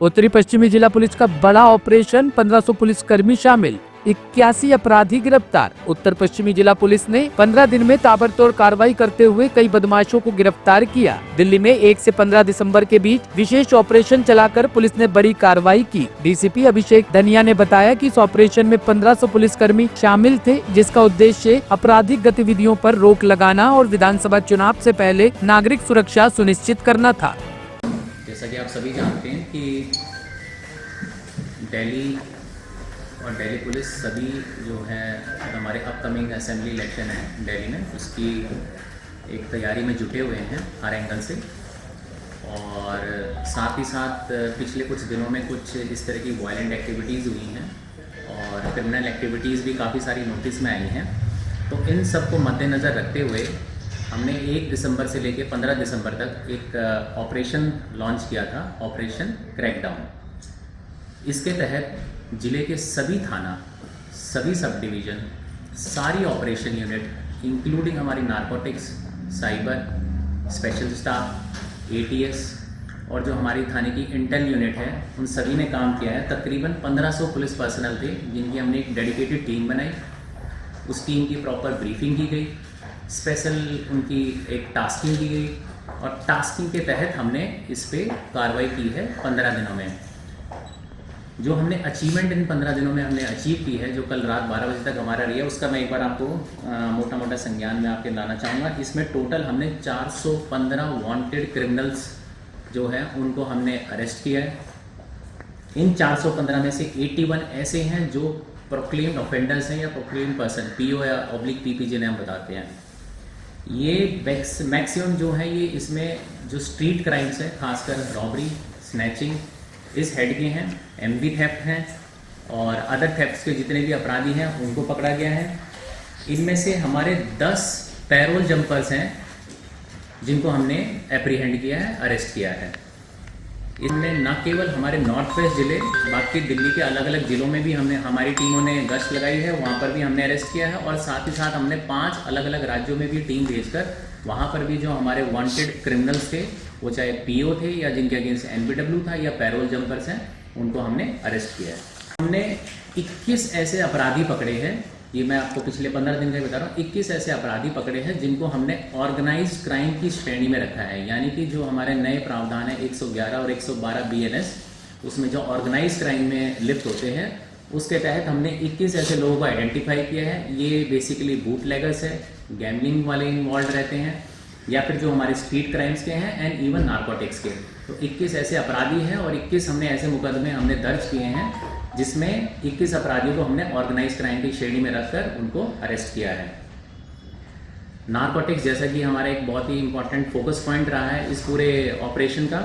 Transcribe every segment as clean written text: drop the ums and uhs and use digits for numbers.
उत्तरी पश्चिमी जिला पुलिस का बड़ा ऑपरेशन, 1500 पुलिसकर्मी शामिल, 81 अपराधी गिरफ्तार। उत्तर पश्चिमी जिला पुलिस ने 15 दिन में ताबड़तोड़ कार्रवाई करते हुए कई बदमाशों को गिरफ्तार किया। दिल्ली में 1 से 15 दिसंबर के बीच विशेष ऑपरेशन चलाकर पुलिस ने बड़ी कार्रवाई की। डीसीपी अभिषेक धनिया ने बताया कि इस ऑपरेशन में 1500 पुलिसकर्मी शामिल थे, जिसका उद्देश्य आपराधिक गतिविधियों पर रोक लगाना और विधानसभा चुनाव से पहले नागरिक सुरक्षा सुनिश्चित करना था। जैसा कि आप सभी जानते हैं कि दिल्ली और दिल्ली पुलिस सभी जो है हमारे अपकमिंग असेंबली इलेक्शन है दिल्ली में, उसकी एक तैयारी में जुटे हुए हैं हर एंगल से। और साथ ही साथ पिछले कुछ दिनों में कुछ इस तरह की वायलेंट एक्टिविटीज़ हुई हैं और क्रिमिनल एक्टिविटीज़ भी काफ़ी सारी नोटिस में आई हैं। तो इन सब को मद्देनज़र रखते हुए हमने 1 दिसंबर से लेकर 15 दिसंबर तक एक ऑपरेशन लॉन्च किया था, ऑपरेशन क्रैकडाउन। इसके तहत ज़िले के सभी थाना, सभी सब डिवीज़न, सारी ऑपरेशन यूनिट इंक्लूडिंग हमारी narcotics, cyber, special staff, ATS और जो हमारी थाने की इंटेल यूनिट है, उन सभी ने काम किया है। तकरीबन 1500 पुलिस पर्सनल थे, जिनकी हमने एक डेडिकेटेड टीम बनाई। उस टीम की प्रॉपर ब्रीफिंग की गई, स्पेशल उनकी एक टास्किंग की गई और टास्किंग के तहत हमने इस पर कार्रवाई की है 15 दिनों में। जो हमने अचीवमेंट इन 15 दिनों में हमने अचीव की है, जो कल रात 12 बजे तक हमारा रही है, उसका मैं एक बार आपको मोटा मोटा संज्ञान में आपके लाना चाहूँगा। इसमें टोटल हमने 415 वांटेड क्रिमिनल्स जो है उनको हमने अरेस्ट किया है। इन 415 में से 81 ऐसे हैं जो प्रोक्लेम्ड ऑफेंडर्स हैं या प्रोक्लेम्ड पर्सन, पीओ या ऑब्लिक पीपी जिन्हें हम बताते हैं। ये मैक्सिमम जो है ये इसमें जो स्ट्रीट क्राइम्स हैं, खासकर रॉबरी, स्नैचिंग, इस हेड के हैं, एमवी थेफ्ट हैं और अदर थेफ्ट्स के जितने भी अपराधी हैं उनको पकड़ा गया है। इनमें से हमारे 10 पैरोल जंपर्स हैं जिनको हमने एप्रीहेंड किया है, अरेस्ट किया है। इनमें न केवल हमारे नॉर्थ वेस्ट ज़िले, बाकी दिल्ली के अलग अलग ज़िलों में भी हमारी टीमों ने गश्त लगाई है, वहाँ पर भी हमने अरेस्ट किया है। और साथ ही साथ हमने 5 अलग अलग राज्यों में भी टीम भेजकर वहाँ पर भी जो हमारे वांटेड क्रिमिनल्स थे, वो चाहे पीओ थे या जिनके अगेंस्ट एनबीडब्ल्यू था या पैरोल जंपर्स हैं, उनको हमने अरेस्ट किया है। हमने 21 ऐसे अपराधी पकड़े हैं, ये मैं आपको पिछले 15 दिन का बता रहा हूँ। 21 ऐसे अपराधी पकड़े हैं जिनको हमने ऑर्गेनाइज्ड क्राइम की श्रेणी में रखा है, यानी कि जो हमारे नए प्रावधान है 111 और 112 BNS, उसमें जो ऑर्गेनाइज्ड क्राइम में लिप्त होते हैं, उसके तहत हमने 21 ऐसे लोगों को आइडेंटिफाई किया है। ये बेसिकली बूटलेगर्स है, गैमलिंग वाले इन्वॉल्व रहते हैं या फिर जो हमारे स्ट्रीट क्राइम्स के हैं एंड इवन नारकोटिक्स के। तो 21 ऐसे अपराधी हैं और 21 हमने ऐसे मुकदमे हमने दर्ज किए हैं जिसमें 21 अपराधियों को हमने ऑर्गेनाइज क्राइम की श्रेणी में रखकर उनको अरेस्ट किया है। नारकोटिक्स जैसा कि हमारा एक बहुत ही इंपॉर्टेंट फोकस पॉइंट रहा है इस पूरे ऑपरेशन का।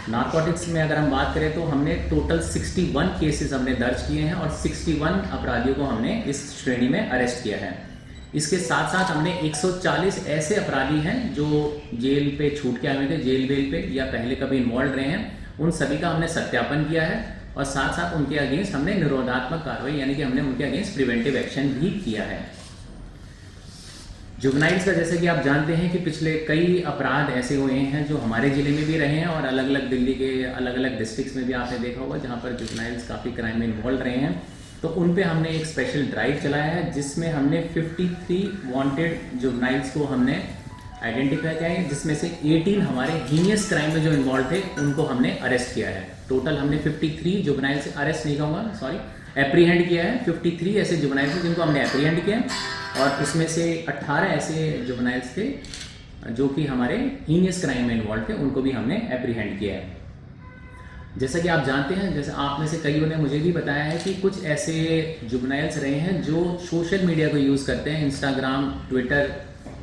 नारकोटिक्स में अगर हम बात करें तो हमने टोटल 61 केसेस हमने दर्ज किए हैं और 61 अपराधियों को हमने इस श्रेणी में अरेस्ट किया है। इसके साथ साथ हमने 140 ऐसे अपराधी हैं जो जेल पे छूट के आए हुए थे, जेल बेल पे या पहले कभी इन्वॉल्व रहे हैं, उन सभी का हमने सत्यापन किया है और साथ साथ उनके अगेंस्ट हमने निरोधात्मक कार्रवाई यानी कि हमने उनके अगेंस्ट प्रिवेंटिव एक्शन भी किया है। जुवेनाइल्स का जैसे कि आप जानते हैं कि पिछले कई अपराध ऐसे हुए हैं जो हमारे ज़िले में भी रहे हैं और अलग अलग दिल्ली के अलग अलग डिस्ट्रिक्ट्स में भी आपने देखा होगा जहाँ पर जुवेनाइल्स काफ़ी क्राइम में इन्वॉल्व रहे हैं। तो उन पे हमने एक स्पेशल ड्राइव चलाया है जिसमें हमने 53 वांटेड जुवेनाइल्स को हमने आइडेंटिफाई किया है, जिसमें से 18 हमारे हीनियस क्राइम में जो इन्वॉल्व थे उनको हमने अरेस्ट किया है। टोटल हमने 53 जुवेनाइल्स, अरेस्ट नहीं कहूँगा, सॉरी, एप्रीहेंड किया है। 53 ऐसे जुवेनाइल्स जिनको हमने एप्रीहेंड किया और उसमें से 18 ऐसे जुवेनाइल्स थे जो कि हमारे हीनियस क्राइम में इन्वॉल्व थे, उनको भी हमने एप्रीहेंड किया है। जैसा कि आप जानते हैं, जैसे आप में से कईयों ने मुझे भी बताया है कि कुछ ऐसे जुवेनाइल्स रहे हैं जो सोशल मीडिया को यूज़ करते हैं, इंस्टाग्राम, ट्विटर,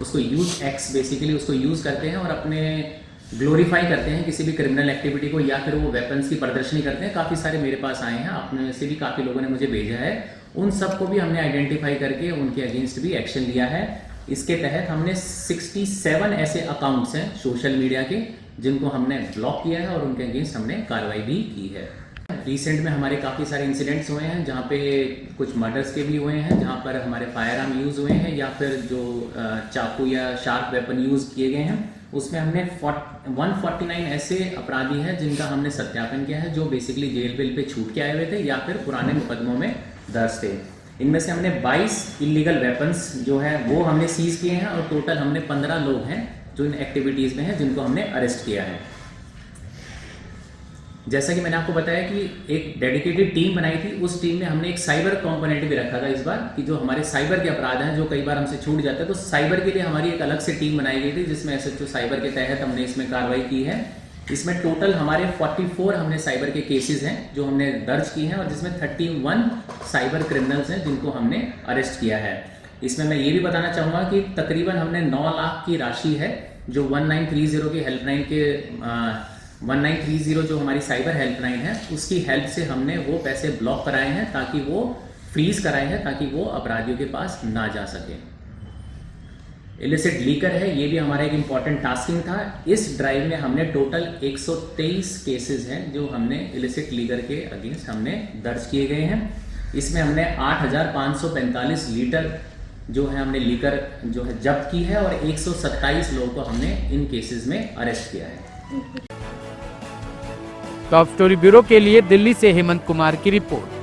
उसको यूज़ एक्स बेसिकली उसको यूज़ करते हैं और अपने ग्लोरीफाई करते हैं किसी भी क्रिमिनल एक्टिविटी को या फिर वो वेपन्स की प्रदर्शनी करते हैं। काफ़ी सारे मेरे पास आए हैं, अपने से भी काफ़ी लोगों ने मुझे भेजा है। उन सबको भी हमने आइडेंटिफाई करके उनके अगेंस्ट भी एक्शन लिया है। इसके तहत हमने 67 ऐसे अकाउंट्स हैं सोशल मीडिया के जिनको हमने ब्लॉक किया है और उनके अगेंस्ट हमने कार्रवाई भी की है। रिसेंट में हमारे काफ़ी सारे इंसिडेंट्स हुए हैं जहाँ पे कुछ मर्डर्स के भी हुए हैं, जहाँ पर हमारे फायर आर्म यूज़ हुए हैं या फिर जो चाकू या शार्प वेपन यूज़ किए गए हैं, उसमें हमने 149 ऐसे अपराधी हैं जिनका हमने सत्यापन किया है, जो बेसिकली जेल बेल पे छूट के आए हुए थे या फिर पुराने मुकदमों में दर्ज थे। इनमें से हमने 22 इलीगल वेपन्स जो है वो हमने सीज किए हैं और टोटल हमने 15 लोग हैं जो इन एक्टिविटीज़ में हैं जिनको हमने अरेस्ट किया है। जैसा कि मैंने आपको बताया कि एक डेडिकेटेड टीम बनाई थी, उस टीम में हमने एक साइबर कंपोनेंट भी रखा था इस बार, कि जो हमारे साइबर के अपराध हैं जो कई बार हमसे छूट जाते हैं, तो साइबर के लिए हमारी एक अलग से टीम बनाई गई थी जिसमें SHO साइबर के तहत हमने इसमें कार्रवाई की है। इसमें टोटल हमारे 44 हमने साइबर के केसेस हैं जो हमने दर्ज किए हैं और जिसमें 31 साइबर क्रिमिनल्स हैं जिनको हमने अरेस्ट किया है। इसमें मैं ये भी बताना चाहूँगा कि तकरीबन हमने 9 लाख की राशि है जो 1930 की हेल्पलाइन के 1930 जो हमारी साइबर हेल्पलाइन है उसकी हेल्प से हमने वो पैसे ब्लॉक कराए हैं, ताकि वो फ्रीज कराए हैं, ताकि वो अपराधियों के पास ना जा सके। इलिसिट लीकर है, ये भी हमारा एक इम्पॉर्टेंट टास्किंग था। इस ड्राइव में हमने टोटल 123 केसेस हैं जो हमने इलिसिट लीकर के अगेंस्ट हमने दर्ज किए गए हैं। इसमें हमने 8,545 लीटर जो है हमने लीकर जो है जब्त की है और 127 लोगों को हमने इन केसेस में अरेस्ट किया है। टॉप स्टोरी ब्यूरो के लिए दिल्ली से हेमंत कुमार की रिपोर्ट।